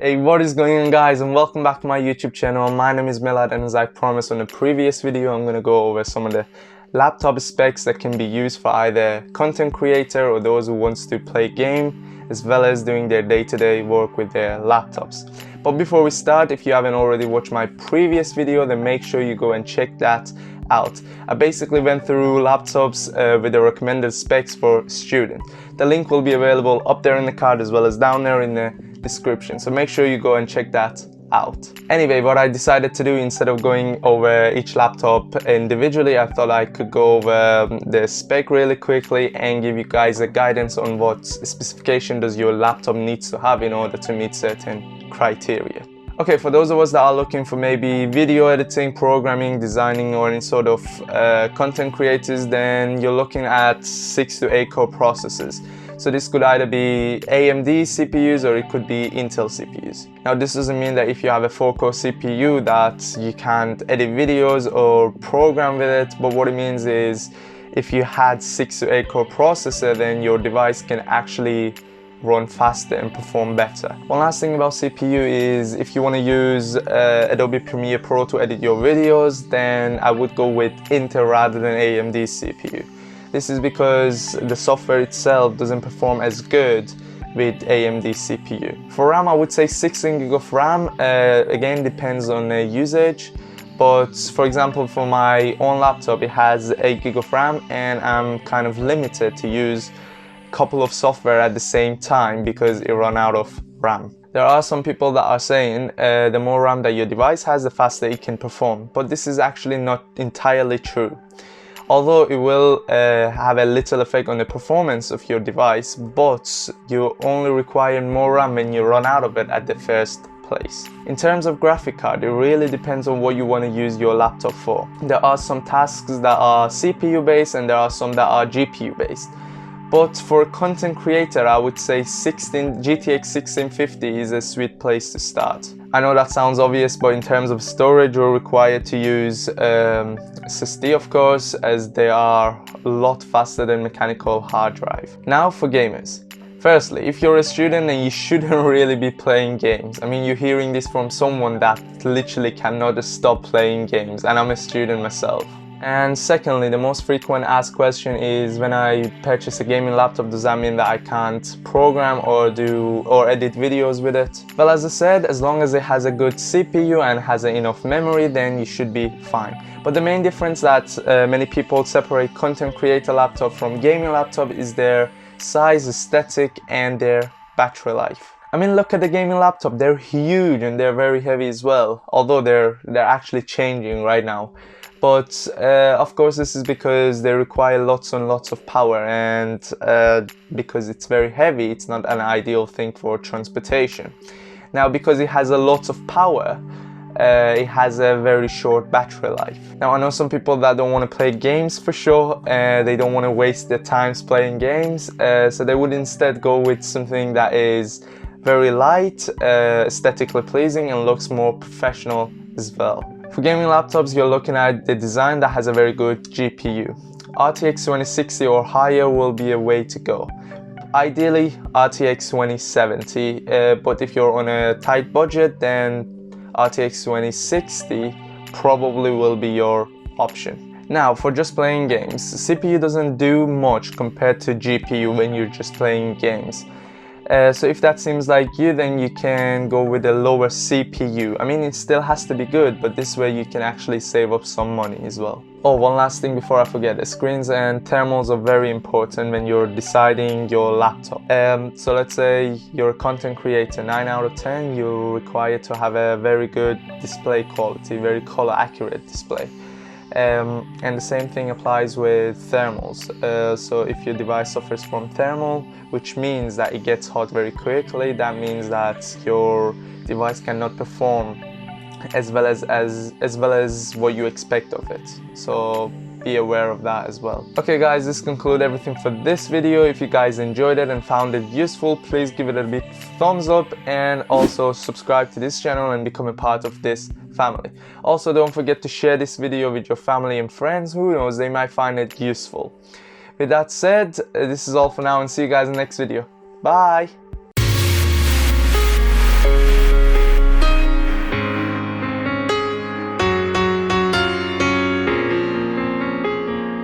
Hey, what is going on, guys, and welcome back to my YouTube channel. My name is Milad, and as I promised on the previous video, I'm going to go over some of the laptop specs that can be used for either content creator or those who wants to play game, as well as doing their day-to-day work with their laptops. But before we start, if you haven't already watched my previous video, then make sure you go and check that out. I basically went through laptops with the recommended specs for students. The link will be available up there in the card as well as down there in the description, so make sure you go and check that out. Anyway, what I decided to do, instead of going over each laptop individually, I thought I could go over the spec really quickly and give you guys a guidance on what specification does your laptop needs to have in order to meet certain criteria. Okay, for those of us that are looking for maybe video editing, programming, designing, or any sort of content creators, then you're looking at 6 to 8 core processors. So this could either be AMD CPUs or it could be Intel CPUs. Now this doesn't mean that if you have a 4-core CPU that you can't edit videos or program with it, but what it means is if you had 6 to 8 core processor, then your device can actually run faster and perform better. One last thing about CPU is if you want to use Adobe Premiere Pro to edit your videos, then I would go with Intel rather than AMD CPU. This is because the software itself doesn't perform as good with AMD CPU. For RAM, I would say 16 GB of RAM. Again, depends on the usage. But for example, for my own laptop, it has 8 GB of RAM, and I'm kind of limited to use couple of software at the same time because it run out of RAM. There are some people that are saying the more RAM that your device has, the faster it can perform, but this is actually not entirely true. Although it will have a little effect on the performance of your device, but you only require more RAM when you run out of it at the first place. In terms of graphic card, it really depends on what you want to use your laptop for. There are some tasks that are CPU based and there are some that are GPU based. But for a content creator, I would say GTX 1650 is a sweet place to start. I know that sounds obvious, but in terms of storage, you're required to use SSD, of course, as they are a lot faster than mechanical hard drive. Now for gamers. Firstly, if you're a student, then you shouldn't really be playing games. I mean, you're hearing this from someone that literally cannot stop playing games, and I'm a student myself. And secondly, the most frequent asked question is, when I purchase a gaming laptop, does that mean that I can't program or edit videos with it? Well, as I said, as long as it has a good CPU and has enough memory, then you should be fine. But the main difference that many people separate content creator laptop from gaming laptop is their size, aesthetic, and their battery life. I mean, look at the gaming laptop. They're huge and they're very heavy as well, although they're actually changing right now. But of course, this is because they require lots and lots of power, and because it's very heavy, it's not an ideal thing for transportation. Now, because it has a lot of power, it has a very short battery life. Now, I know some people that don't want to play games for sure, they don't want to waste their time playing games, so they would instead go with something that is very light, aesthetically pleasing, and looks more professional as well. For gaming laptops, you're looking at the design that has a very good GPU. RTX 2060 or higher will be a way to go. Ideally, RTX 2070, but if you're on a tight budget, then RTX 2060 probably will be your option. Now, for just playing games, CPU doesn't do much compared to GPU when you're just playing games. So if that seems like you, then you can go with a lower CPU. I mean, it still has to be good, but this way you can actually save up some money as well. Oh, one last thing before I forget, the screens and thermals are very important when you're deciding your laptop. So let's say you're a content creator, 9 out of 10, you're required to have a very good display quality, very color accurate display. And the same thing applies with thermals. So if your device suffers from thermal, which means that it gets hot very quickly, that means that your device cannot perform as well as what you expect of it. So be aware of that as well. Okay guys, this concludes everything for this video. If you guys enjoyed it and found it useful, please give it a big thumbs up and also subscribe to this channel and become a part of this family. Also, don't forget to share this video with your family and friends. Who knows, they might find it useful. With that said, this is all for now, and see you guys in the next video. Bye!